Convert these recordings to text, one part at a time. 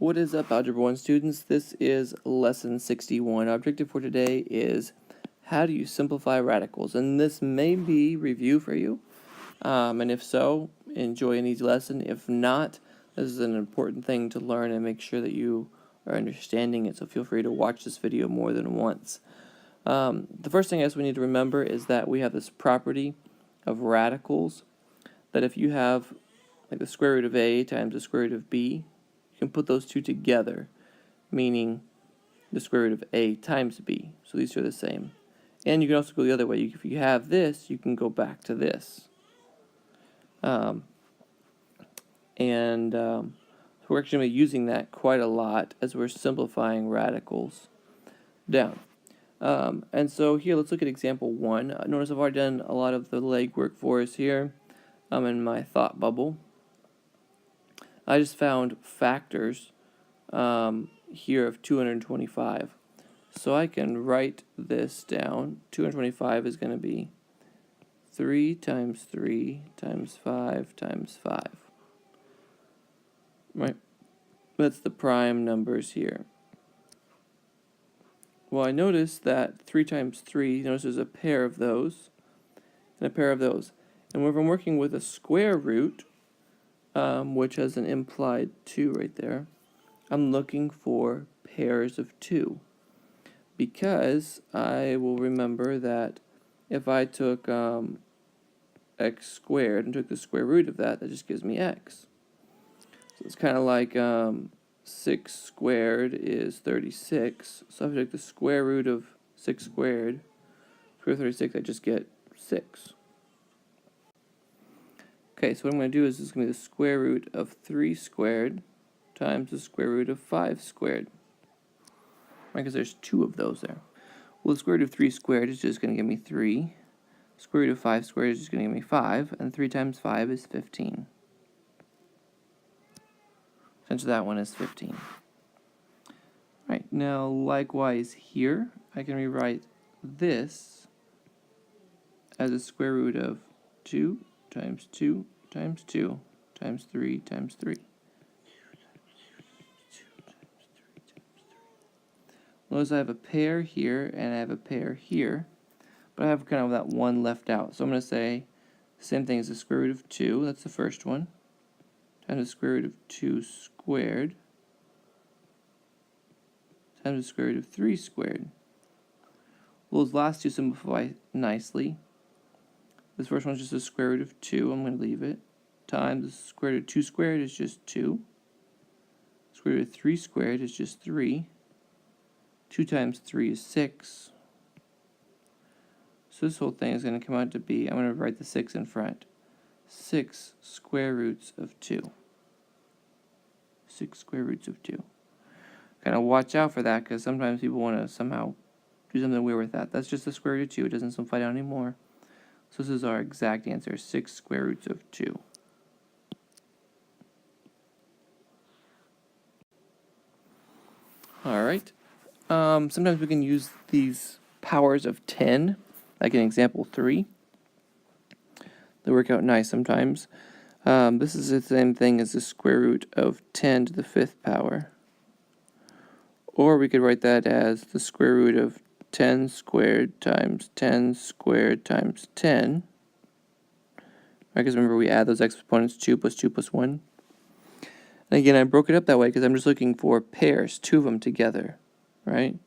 What is up, Algebra 1 students? This is lesson 61. Our objective for today is how do you simplify radicals? And this may be review for you. And if so, enjoy an easy lesson. If not, this is an important thing to learn and make sure that you are understanding it. So feel free to watch this video more than once. The first thing I guess we need to remember is that we have this property of radicals, that if you have like the square root of a times the square root of b, you can put those two together, meaning the square root of a times b. So these are the same. And you can also go the other way. If you have this, you can go back to this. So we're actually going to be using that quite a lot as we're simplifying radicals down. And so here, let's look at example 1. Notice I've already done a lot of the legwork for us here in my thought bubble. I just found factors here of 225. So I can write this down. 225 is going to be 3 times 3 times 5 times 5. Right? That's the prime numbers here. Well, I noticed that 3 times 3, notice there's a pair of those and a pair of those. And if I'm working with a square root, which has an implied 2 right there, I'm looking for pairs of 2. Because I will remember that if I took x squared and took the square root of that, that just gives me x. So it's kind of like 6 squared is 36. So if I took the square root of 6 squared, square root of 36, I just get 6. Okay, so what I'm going to do is this is going to be the square root of 3 squared times the square root of 5 squared. Right, because there's 2 of those there. Well, the square root of 3 squared is just going to give me 3. Square root of 5 squared is just going to give me 5. And 3 times 5 is 15. Since that one is 15. Right, now likewise here, I can rewrite this as a square root of 2 times 2 times 2 times 3 times 3. Notice I have a pair here and I have a pair here, but I have kind of that one left out. So I'm going to say the same thing as the square root of 2, that's the first one, times the square root of 2 squared times the square root of 3 squared. Well, those last two simplify nicely. This first one's just the square root of 2, I'm going to leave it, times the square root of 2 squared is just 2. Square root of 3 squared is just 3. 2 times 3 is 6. So this whole thing is going to come out to be, I'm going to write the 6 in front, 6 square roots of 2. 6 square roots of 2. Kind of watch out for that, because sometimes people want to somehow do something weird with that. That's just the square root of 2. It doesn't simplify down anymore. So this is our exact answer, 6 square roots of 2. Alright. Sometimes we can use these powers of 10, like in example 3. They work out nice sometimes. This is the same thing as the square root of 10 to the 5th power. Or we could write that as the square root of 10 squared times 10 squared times 10. Because remember, we add those exponents, 2 plus 2 plus 1. And again, I broke it up that way because I'm just looking for pairs, 2 of them together, right?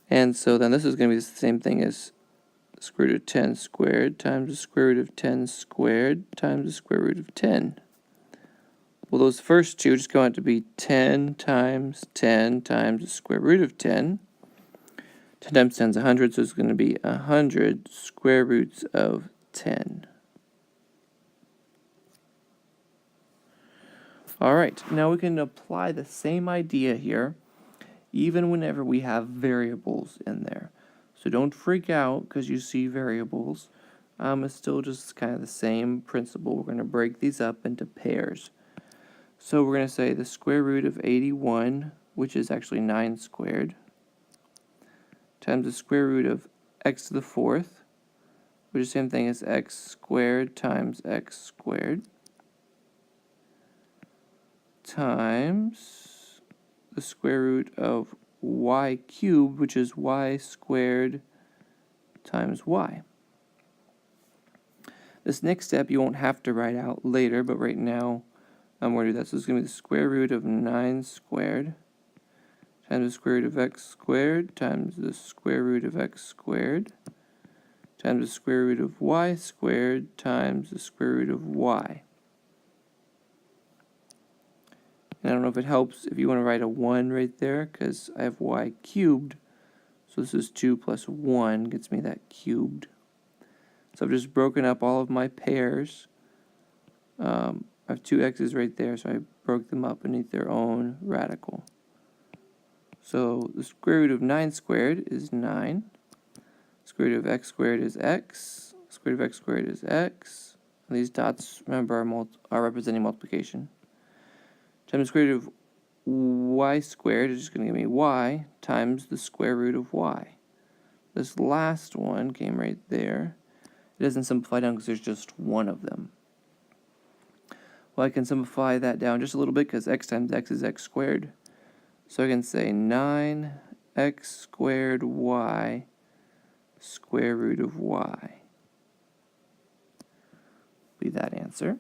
And so then this is going to be the same thing as the square root of 10 squared times the square root of 10 squared times the square root of 10. Well, those first two just go out to be 10 times the square root of 10. 10 times 10 is 100, so it's going to be 100 square roots of 10. All right, now we can apply the same idea here, even whenever we have variables in there. So don't freak out because you see variables. It's still just kind of the same principle. We're going to break these up into pairs. So we're going to say the square root of 81, which is actually 9 squared, times the square root of x to the 4th, which is the same thing as x squared times x squared, times the square root of y cubed, which is y squared times y. This next step you won't have to write out later, but right now I'm going to do that. So it's going to be the square root of 9 squared times the square root of x squared times the square root of x squared times the square root of y squared times the square root of y. And I don't know if it helps if you want to write a 1 right there, because I have y cubed. So this is 2 plus 1 gets me that cubed. So I've just broken up all of my pairs. I have two x's right there, so I broke them up beneath their own radical. So the square root of 9 squared is 9. Square root of x squared is x. Square root of x squared is x. And these dots, remember, are representing multiplication. Times the square root of y squared is just going to give me y times the square root of y. This last one came right there. It doesn't simplify down because there's just one of them. Well, I can simplify that down just a little bit because x times x is x squared. So I can say 9x squared y square root of y. Be that answer.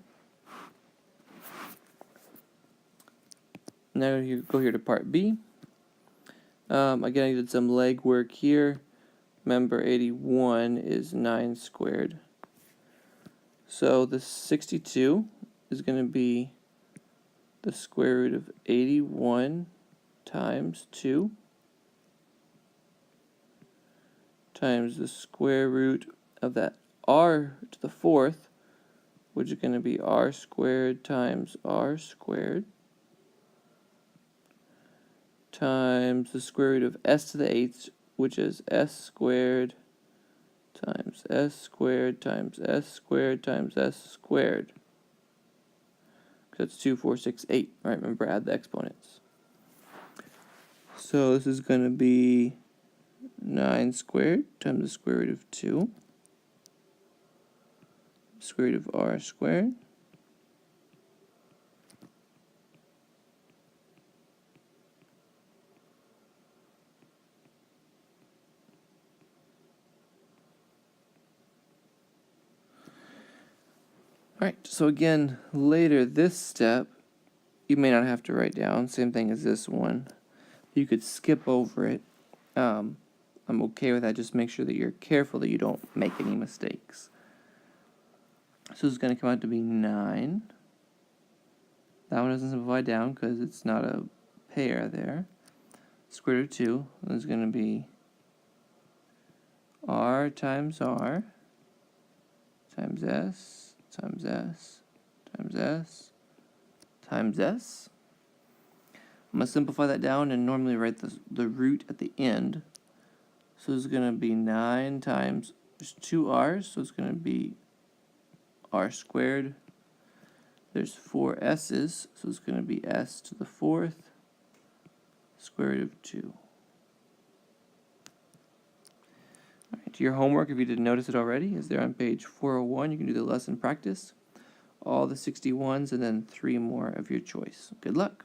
Now you go here to part B. Again, I did some leg work here. Remember, 81 is 9 squared. So the 62 is going to be the square root of 81 times 2 times the square root of that r to the fourth, which is going to be r squared times r squared, times the square root of s to the eighth, which is s squared times s squared times s squared times s squared. That's 2, 4, 6, 8. All right, remember, add the exponents. So this is going to be 9 squared times the square root of 2, square root of r squared, Alright, so again, later this step, you may not have to write down, same thing as this one. You could skip over it. I'm okay with that, just make sure that you're careful that you don't make any mistakes. So this is going to come out to be 9. That one doesn't simplify down because it's not a pair there. Square root of 2 is going to be r times r times s times s times s times s. I'm going to simplify that down and normally write the root at the end. So it's going to be 9 times, there's 2 r's, so it's going to be r squared. There's 4 s's, so it's going to be s to the fourth square root of 2. Alright, your homework, if you didn't notice it already, is there on page 401. You can do the lesson practice, all the 61s, and then 3 more of your choice. Good luck.